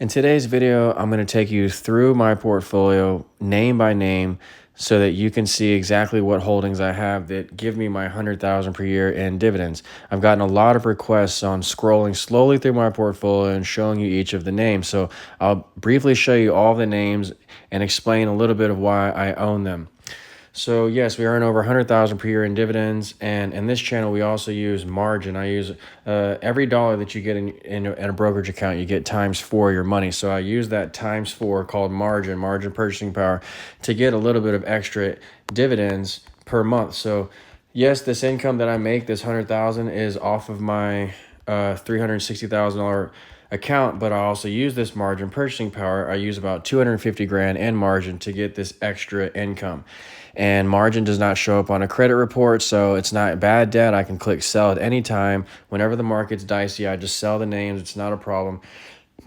In today's video, I'm going to take you through my portfolio name by name so that you can see exactly what holdings I have that give me my 100,000 per year in dividends. I've gotten a lot of requests on scrolling slowly through my portfolio and showing you each of the names. So I'll briefly show you all the names and explain a little bit of why I own them. So yes, we earn over 100,000 per year in dividends, and in this channel we also use margin. I use every dollar that you get in a brokerage account, you get times 4 your money. So I use that times 4 called margin purchasing power, to get a little bit of extra dividends per month. So yes, this income that I make, this 100,000, is off of my $360,000 account, but I also use this margin purchasing power. I use about 250 grand in margin to get this extra income. And margin does not show up on a credit report, so it's not bad debt. I can click sell at any time. Whenever the market's dicey, I just sell the names. It's not a problem.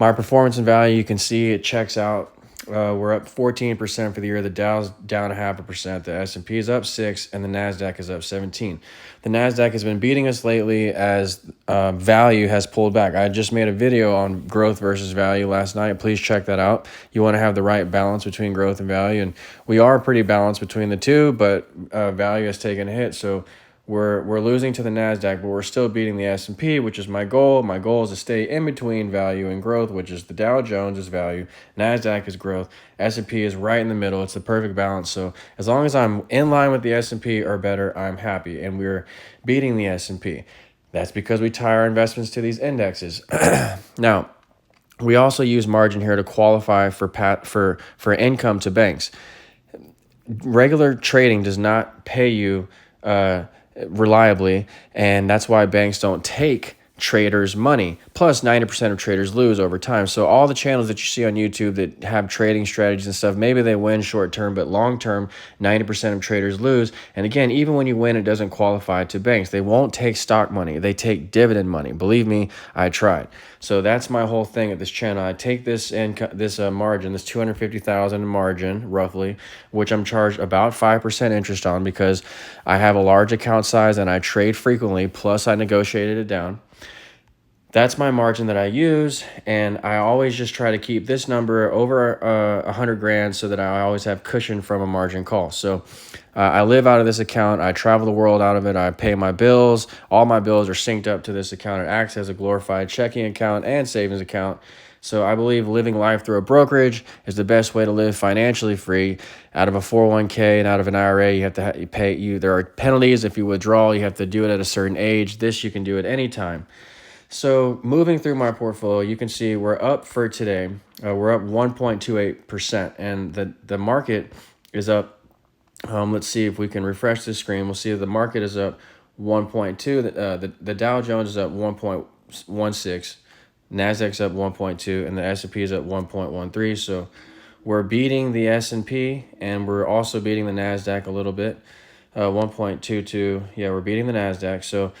My performance and value, you can see it checks out. We're up 14% for the year. The Dow's down 0.5%. The S&P is up 6%, and the Nasdaq is up 17%. The Nasdaq has been beating us lately as value has pulled back. I just made a video on growth versus value last night. Please check that out. You want to have the right balance between growth and value, and we are pretty balanced between the two, but value has taken a hit. So we're losing to the Nasdaq, but we're still beating the S&P, which is my goal. My goal is to stay in between value and growth, which is the Dow Jones is value, Nasdaq is growth, S&P is right in the middle. It's the perfect balance. So as long as I'm in line with the S&P or better, I'm happy, and we're beating the S&P. That's because we tie our investments to these indexes. Now, we also use margin here to qualify for income to banks. Regular trading does not pay you reliably, and that's why banks don't take traders' money. Plus 90% of traders lose over time. So all the channels that you see on YouTube that have trading strategies and stuff, maybe they win short term, but long term 90% of traders lose. And again, even when you win, it doesn't qualify to banks. They won't take stock money, they take dividend money. Believe me, I tried. So that's my whole thing at this channel. I take this income, this margin, this 250,000 margin roughly, which I'm charged about 5% interest on because I have a large account size and I trade frequently, plus I negotiated it down. That's my margin that I use, and I always just try to keep this number over 100 grand so that I always have cushion from a margin call. So I live out of this account. I travel the world out of it. I pay my bills. All my bills are synced up to this account. It acts as a glorified checking account and savings account. So I believe living life through a brokerage is the best way to live financially free. Out of a 401k and out of an IRA, you have to pay. There are penalties if you withdraw. You have to do it at a certain age. This you can do at any time. So moving through my portfolio, you can see we're up for today. We're up 1.28%, and the market is up. Let's see if we can refresh the screen. We'll see the market is up 1.2. The Dow Jones is up 1.16. Nasdaq's up 1.2, and the S&P is up 1.13. So we're beating the S&P, and we're also beating the Nasdaq a little bit. 1.22. Yeah, we're beating the Nasdaq. So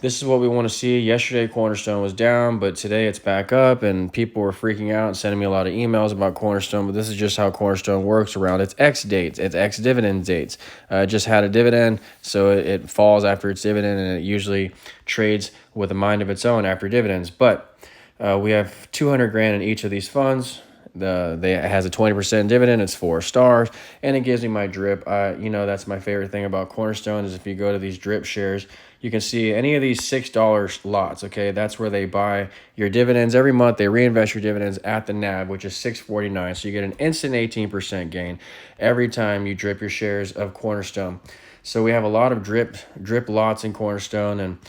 this is what we want to see. Yesterday, Cornerstone was down, but today it's back up, and people were freaking out and sending me a lot of emails about Cornerstone, but this is just how Cornerstone works around its X dates, its X dividend dates. It just had a dividend, so it falls after its dividend, and it usually trades with a mind of its own after dividends. But we have 200 grand in each of these funds. It has a 20% dividend. It's 4 stars, and it gives me my drip. That's my favorite thing about Cornerstone is if you go to these drip shares, you can see any of these $6 lots. Okay, that's where they buy your dividends every month. They reinvest your dividends at the NAV, which is $6.49. So you get an instant 18% gain every time you drip your shares of Cornerstone. So we have a lot of drip lots in Cornerstone, and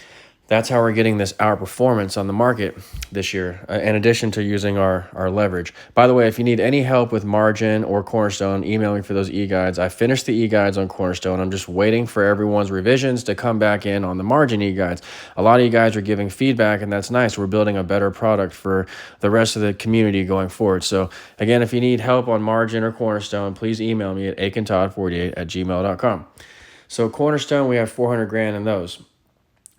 that's how we're getting this outperformance on the market this year, in addition to using our leverage. By the way, if you need any help with margin or Cornerstone, email me for those e-guides. I finished the e-guides on Cornerstone. I'm just waiting for everyone's revisions to come back in on the margin e-guides. A lot of you guys are giving feedback, and that's nice. We're building a better product for the rest of the community going forward. So again, if you need help on margin or Cornerstone, please email me at akintodd48@gmail.com. So Cornerstone, we have 400 grand in those.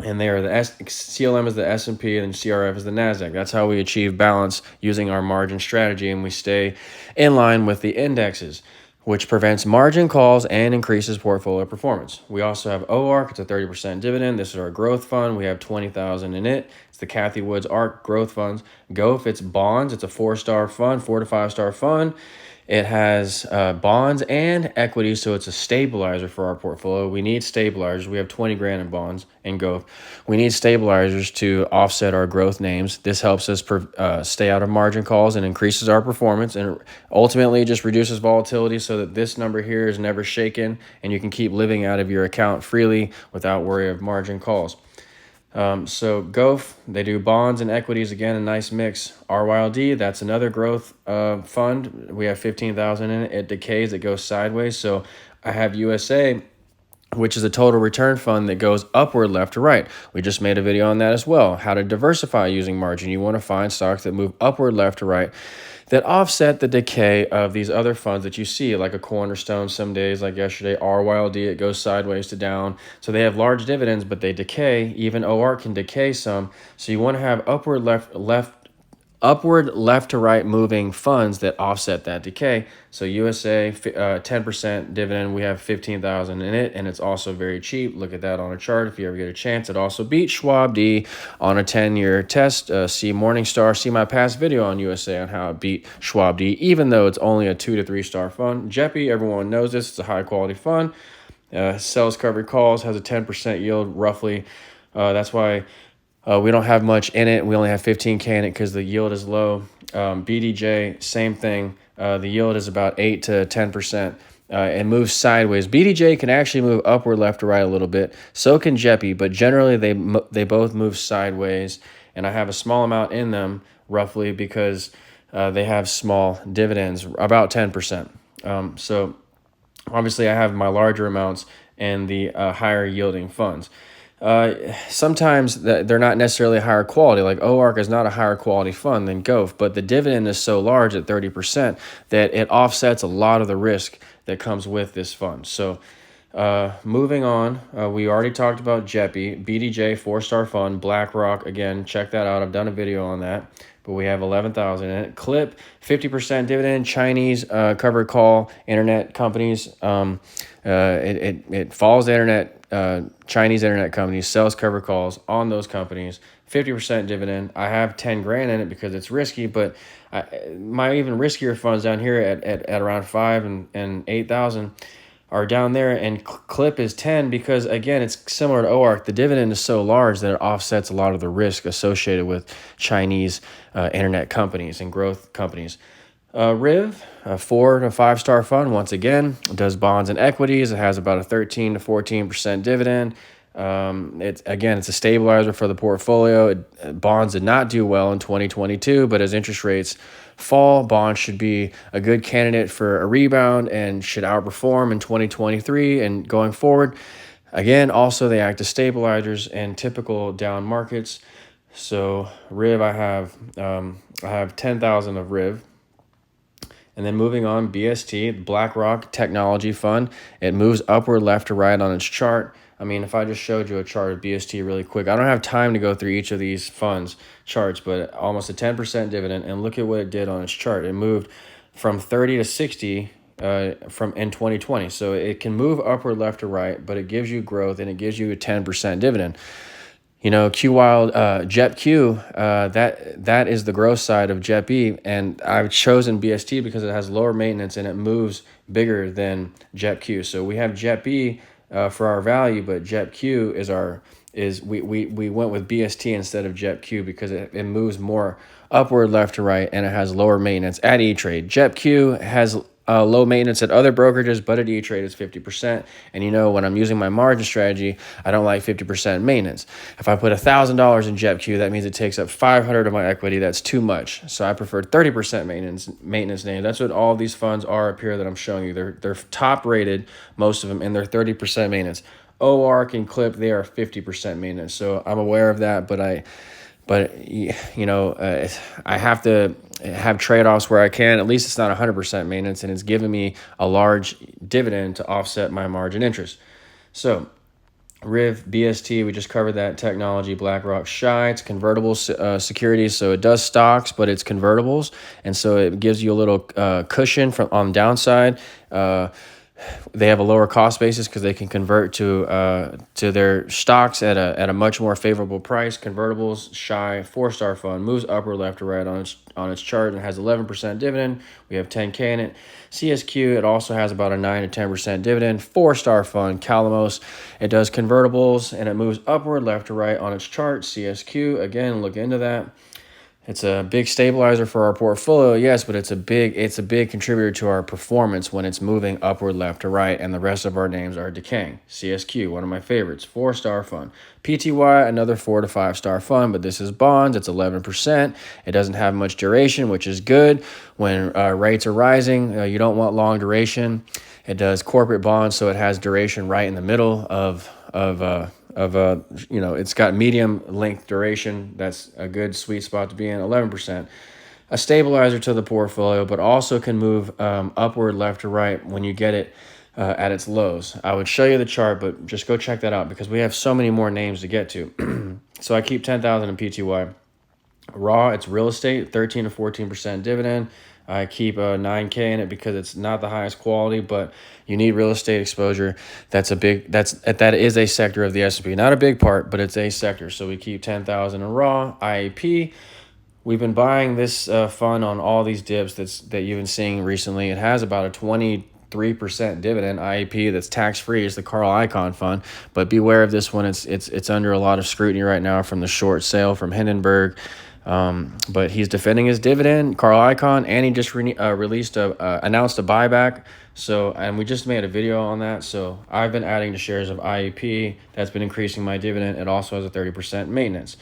And they are CLM is the S&P and CRF is the Nasdaq. That's how we achieve balance using our margin strategy, and we stay in line with the indexes. which prevents margin calls and increases portfolio performance. We also have OARC, it's a 30% dividend. This is our growth fund. We have 20,000 in it. It's the Kathy Woods ARC growth funds. GOF, it's bonds. It's a 4-star fund, 4 to 5-star fund. It has bonds and equity, so it's a stabilizer for our portfolio. We need stabilizers. We have 20 grand in bonds and GOF. We need stabilizers to offset our growth names. This helps us stay out of margin calls and increases our performance, and ultimately just reduces volatility so that this number here is never shaken and you can keep living out of your account freely without worry of margin calls. So GOF, they do bonds and equities, again, a nice mix. RYLD, that's another growth fund. We have 15,000 in it. It decays, it goes sideways. So I have USA, which is a total return fund that goes upward left to right. We just made a video on that as well, how to diversify using margin. You want to find stocks that move upward left to right that offset the decay of these other funds that you see, like a Cornerstone some days, like yesterday, RYLD, it goes sideways to down. So they have large dividends, but they decay. Even OR can decay some. So you want to have upward left to right moving funds that offset that decay. So USA, 10% dividend, we have 15,000 in it, and it's also very cheap. Look at that on a chart if you ever get a chance. It also beats Schwab D on a 10-year test. See Morningstar, see my past video on USA on how it beat Schwab D, even though it's only a 2 to 3-star fund. JEPI, everyone knows this, it's a high-quality fund. Sells covered calls, has a 10% yield roughly. That's why we don't have much in it. We only have 15K in it because the yield is low. BDJ, same thing. The yield is about 8 to 10%. And moves sideways. BDJ can actually move upward, left, or right a little bit. So can JEPI, but generally they both move sideways. And I have a small amount in them, roughly, because they have small dividends, about 10%. So obviously I have my larger amounts and the higher yielding funds. Sometimes they're not necessarily higher quality. Like OARC is not a higher quality fund than GOF, but the dividend is so large at 30% that it offsets a lot of the risk that comes with this fund. So moving on, we already talked about JEPI, BDJ, 4-star fund, BlackRock. Again, check that out. I've done a video on that, but we have 11,000 in it. Clip, 50% dividend, Chinese covered call, internet companies. It follows the internet, Chinese internet companies, sells covered calls on those companies, 50% dividend. I have 10 grand in it because it's risky, but my even riskier funds down here at around 5 and 8,000 are down there, and Clip is 10 because, again, it's similar to OARC. The dividend is so large that it offsets a lot of the risk associated with Chinese internet companies and growth companies. RIV, a 4 to 5-star fund, once again, does bonds and equities. It has about a 13 to 14% dividend. It's a stabilizer for the portfolio. Bonds did not do well in 2022, but as interest rates fall, bonds should be a good candidate for a rebound and should outperform in 2023 and going forward. Again, also they act as stabilizers in typical down markets. So RIV, I have 10,000 of RIV. And then moving on, BST, BlackRock Technology Fund. It moves upward, left to right on its chart. I mean, if I just showed you a chart of BST really quick, I don't have time to go through each of these funds charts, but almost a 10% dividend. And look at what it did on its chart. It moved from 30 to 60 from in 2020. So it can move upward, left to right, but it gives you growth and it gives you a 10% dividend. You know, JEPQ, that is the growth side of JEPE, and I've chosen BST because it has lower maintenance and it moves bigger than JEPQ. So we have JEPE for our value, but JEPQ we went with BST instead of JEPQ because it moves more upward, left to right, and it has lower maintenance at E-Trade. JEPQ has low maintenance at other brokerages, but at E-Trade it's 50%. And you know, when I'm using my margin strategy, I don't like 50% maintenance. If I put $1,000 in JEPQ, that means it takes up 500 of my equity. That's too much. So I prefer 30% maintenance name. That's what all these funds are up here that I'm showing you. They're top rated, most of them, and they're 30% maintenance. OARC and Clip, they are 50% maintenance. So I'm aware of that, but I have to have trade-offs where I can. At least it's not 100% maintenance, and it's giving me a large dividend to offset my margin interest. So Riv, BST, we just covered that technology. BlackRock Shy, it's convertible securities, so it does stocks, but it's convertibles, and so it gives you a little cushion from on the downside. They have a lower cost basis because they can convert to their stocks at a much more favorable price. Convertibles, Shy, 4-star fund, moves upward, left, or right on its chart, and has 11% dividend. We have 10K in it. CSQ, it also has about a 9 to 10% dividend. 4-star fund, Calamos, it does convertibles and it moves upward, left, or right on its chart. CSQ, again, look into that. It's a big stabilizer for our portfolio, yes, but it's a big contributor to our performance when it's moving upward, left, to right, and the rest of our names are decaying. CSQ, one of my favorites, 4-star fund. PTY, another 4 to 5-star fund, but this is bonds. It's 11%. It doesn't have much duration, which is good. When rates are rising, you don't want long duration. It does corporate bonds, so it has duration right in the middle of it's got medium length duration. That's a good sweet spot to be in. 11%, a stabilizer to the portfolio, but also can move upward, left, or right when you get it at its lows. I would show you the chart, but just go check that out because we have so many more names to get to. So I keep 10,000 in PTY. Raw, it's real estate, 13 to 14% dividend. I keep 9K in it because it's not the highest quality, but you need real estate exposure. That is a sector of the S&P, not a big part, but it's a sector. So we keep 10,000 in raw. IAP, we've been buying this fund on all these dips that you've been seeing recently. It has about a 23% dividend. IAP, that's tax free, is the Carl Icahn fund, but beware of this one. It's under a lot of scrutiny right now from the short sale from Hindenburg. But he's defending his dividend, Carl Icahn, and he just announced a buyback. So, and we just made a video on that. So I've been adding to shares of IEP. That's been increasing my dividend. It also has a 30% maintenance.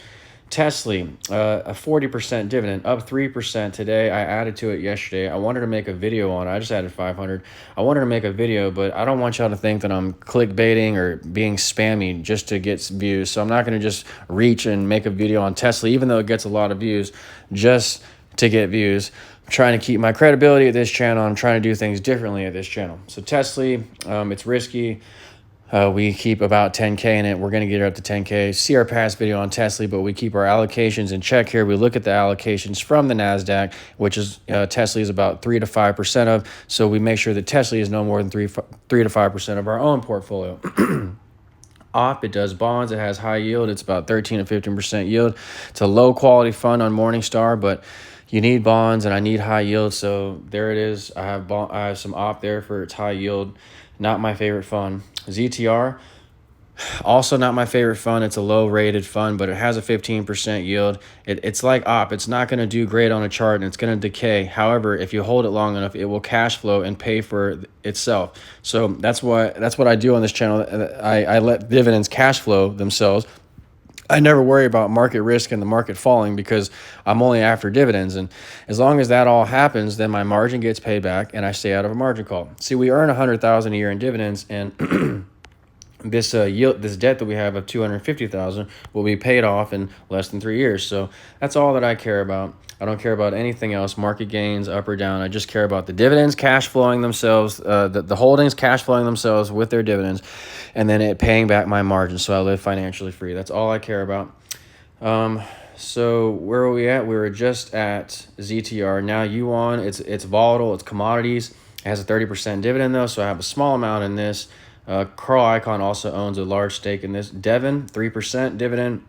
Tesla, a 40% dividend, up 3% today. I added to it yesterday. I wanted to make a video on it. I just added 500. I wanted to make a video, but I don't want y'all to think that I'm clickbaiting or being spammy just to get views. So I'm not going to just reach and make a video on Tesla, even though it gets a lot of views, just to get views. I'm trying to keep my credibility at this channel. I'm trying to do things differently at this channel. So Tesla, it's risky. We keep about 10K in it. We're going to get it up to 10K. See our past video on Tesla, but we keep our allocations in check here. We look at the allocations from the NASDAQ, which is Tesla is about 3 to 5% of. So we make sure that Tesla is no more than 3 to 5% of our own portfolio. OP, it does bonds. It has high yield. It's about 13 to 15% yield. It's a low quality fund on Morningstar, but you need bonds and I need high yield. So there it is. I have some OP there for its high yield. Not my favorite fund. ZTR, also not my favorite fund. It's a low rated fund, but it has a 15% yield. It's like OP. It's not going to do great on a chart and it's going to decay. However, if you hold it long enough, it will cash flow and pay for itself. So that's what I do on this channel. I let dividends cash flow themselves. I never worry about market risk and the market falling because I'm only after dividends. And as long as that all happens, then my margin gets paid back and I stay out of a margin call. See, we earn $100,000 a year in dividends, and this debt that we have of $250,000 will be paid off in less than 3 years. So that's all that I care about. I don't care about anything else, market gains, up or down. I just care about the dividends cash flowing themselves, the holdings cash flowing themselves with their dividends, and then it paying back my margin so I live financially free. That's all I care about. So where are we at? We were just at ZTR. Now Yuan, it's volatile, it's commodities. It has a 30% dividend though, so I have a small amount in this. Carl Icahn also owns a large stake in this. Devon, 3% dividend.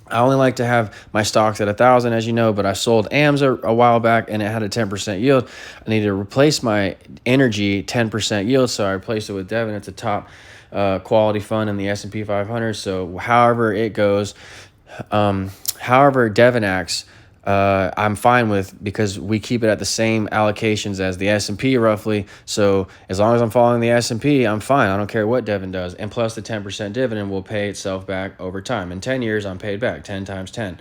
I only like to have my stocks at 1,000, as you know, but I sold AMS a while back and it had a 10% yield. I needed to replace my energy 10% yield, so I replaced it with Devon. It's a top quality fund in the S&P 500. So however it goes, however Devon acts, I'm fine with, because we keep it at the same allocations as the S&P roughly. So as long as I'm following the S&P, I'm fine. I don't care what Devon does. And plus the 10% dividend will pay itself back over time. In 10 years, I'm paid back 10 times 10.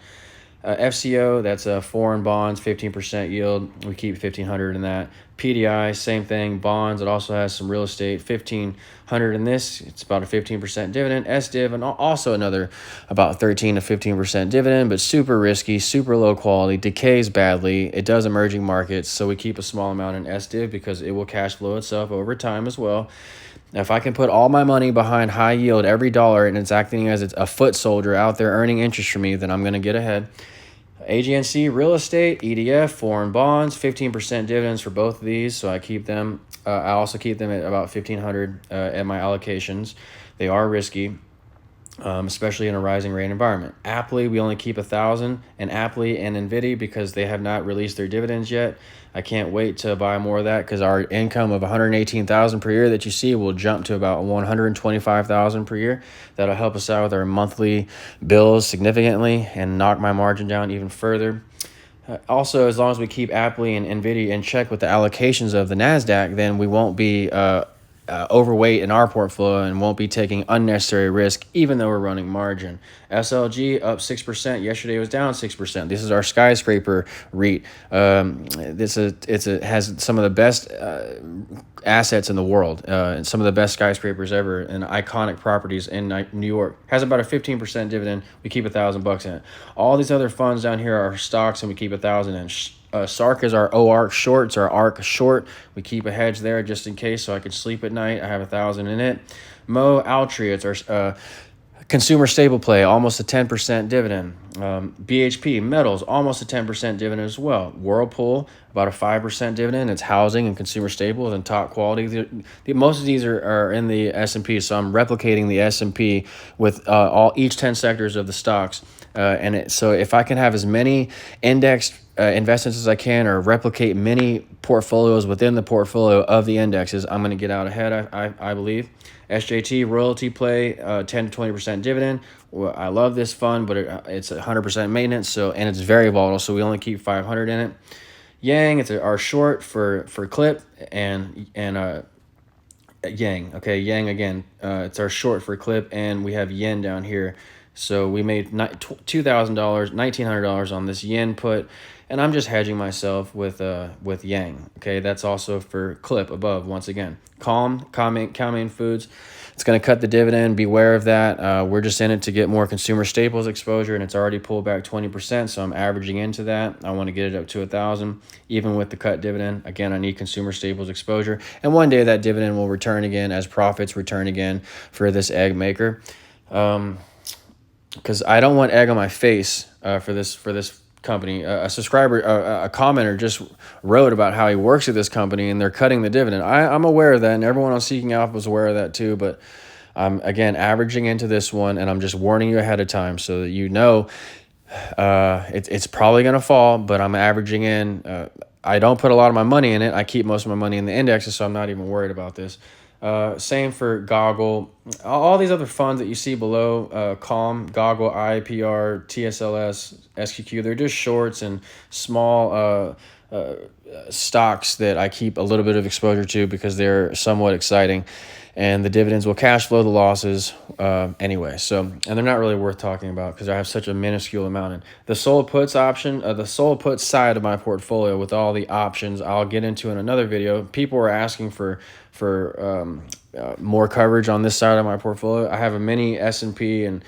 FCO, that's foreign bonds, 15% yield. We keep 1,500 in that. PDI, same thing, bonds. It also has some real estate, 1,500 in this. It's about a 15% dividend. SDIV, and also another about 13 to 15% dividend, but super risky, super low quality, decays badly. It does emerging markets, so we keep a small amount in SDIV because it will cash flow itself over time as well. If I can put all my money behind high yield every dollar and it's acting as a foot soldier out there earning interest for me, then I'm going to get ahead. AGNC, real estate, ETF, foreign bonds, 15% dividends for both of these. So I keep them. I also keep them at about 1,500 at my allocations. They are risky, especially in a rising rate environment. Aptly, we only keep 1,000, and Aptly and Nvidia because they have not released their dividends yet. I can't wait to buy more of that because our income of 118,000 per year that you see will jump to about 125,000 per year. That'll help us out with our monthly bills significantly and knock my margin down even further. Also, as long as we keep Aptly and Nvidia in check with the allocations of the Nasdaq, then we won't be overweight in our portfolio and won't be taking unnecessary risk, even though we're running margin. SLG up 6%. Yesterday it was down 6%. This is our skyscraper REIT. Has some of the best assets in the world, and some of the best skyscrapers ever, and iconic properties in New York. Has about a 15% dividend. We keep $1,000 in it. All these other funds down here are stocks, and we keep 1,000 in. SARK is our OARK short. It's our ARK short. We keep a hedge there just in case, so I could sleep at night. I have 1,000 in it. Altria, it's our consumer staple play, almost a 10% dividend. BHP Metals, almost a 10% dividend as well. Whirlpool, about a 5% dividend. It's housing and consumer staples and top quality. Most of these are in the S&P, so I'm replicating the S&P with each 10 sectors of the stocks. So if I can have as many indexed investments as I can, or replicate many portfolios within the portfolio of the indexes, I'm going to get out ahead, I believe. SJT royalty play, 10 to 20% dividend. Well, I love this fund, but it's 100% maintenance, and it's very volatile, so we only keep 500 in it. Yang, it's our short for clip and Yang. Okay, Yang again. It's our short for clip, and we have yen down here. So we made $2,000, $1,900 on this yen put, and I'm just hedging myself with Yang. Okay, that's also for clip above once again. Calmain Foods. It's going to cut the dividend. Beware of that. We're just in it to get more consumer staples exposure, and it's already pulled back 20%. So I'm averaging into that. I want to get it up to 1,000, even with the cut dividend. Again, I need consumer staples exposure, and one day that dividend will return again as profits return again for this egg maker. Because I don't want egg on my face for this company. A subscriber, a commenter just wrote about how he works at this company and they're cutting the dividend. I'm aware of that, and everyone on Seeking Alpha was aware of that too, but I'm, again, averaging into this one, and I'm just warning you ahead of time so that you know it's probably going to fall, but I'm averaging in. I don't put a lot of my money in it. I keep most of my money in the indexes, so I'm not even worried about this. Same for Goggle. All these other funds that you see below, Calm, Goggle, IPR, TSLS, SQQ, they're just shorts and small stocks that I keep a little bit of exposure to because they're somewhat exciting, and the dividends will cash flow the losses anyway. So, and they're not really worth talking about because I have such a minuscule amount in the sold puts option. The sold put side of my portfolio with all the options, I'll get into in another video. People were asking for more coverage on this side of my portfolio. I have a mini S&P and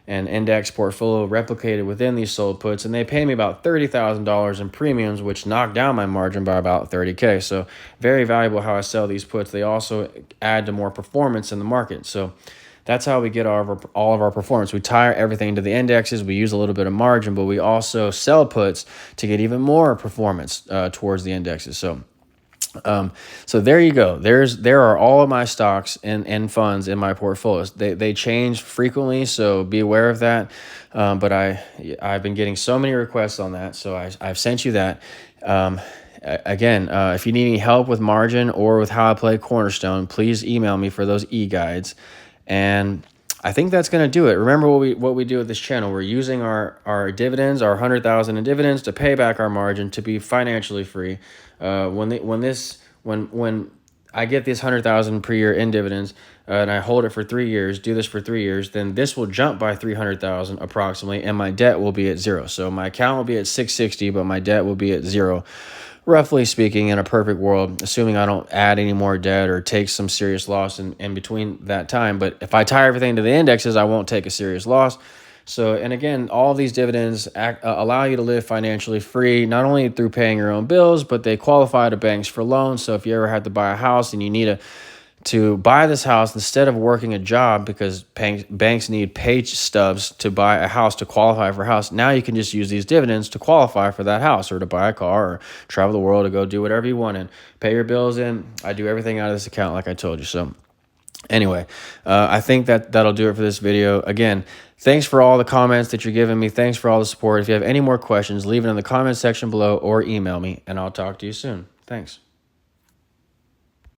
index portfolio replicated within these sold puts, and they pay me about $30,000 in premiums, which knock down my margin by about 30K. So very valuable how I sell these puts. They also add to more performance in the market. So that's how we get all of our performance. We tie everything to the indexes. We use a little bit of margin, but we also sell puts to get even more performance towards the indexes. So there you go. There are all of my stocks and funds in my portfolios. They change frequently, so be aware of that. But I've been getting so many requests on that, so I've sent you that. Again, if you need any help with margin or with how I play Cornerstone, please email me for those e-guides. And I think that's going to do it. Remember what we do with this channel. We're using our dividends, our 100,000 in dividends, to pay back our margin to be financially free. When I get this 100,000 per year in dividends, and I hold it for 3 years, do this for 3 years, then this will jump by 300,000 approximately, and my debt will be at zero. So my account will be at 660, but my debt will be at zero. Roughly speaking, in a perfect world, assuming I don't add any more debt or take some serious loss in between that time. But if I tie everything to the indexes, I won't take a serious loss. So, and again, all these dividends allow you to live financially free, not only through paying your own bills, but they qualify to banks for loans. So if you ever had to buy a house and you need to buy this house instead of working a job, because banks need pay stubs to buy a house to qualify for a house. Now you can just use these dividends to qualify for that house, or to buy a car, or travel the world, or go do whatever you want and pay your bills in. I do everything out of this account like I told you. So anyway, I think that'll do it for this video. Again, thanks for all the comments that you're giving me. Thanks for all the support. If you have any more questions, leave it in the comment section below or email me, and I'll talk to you soon. Thanks.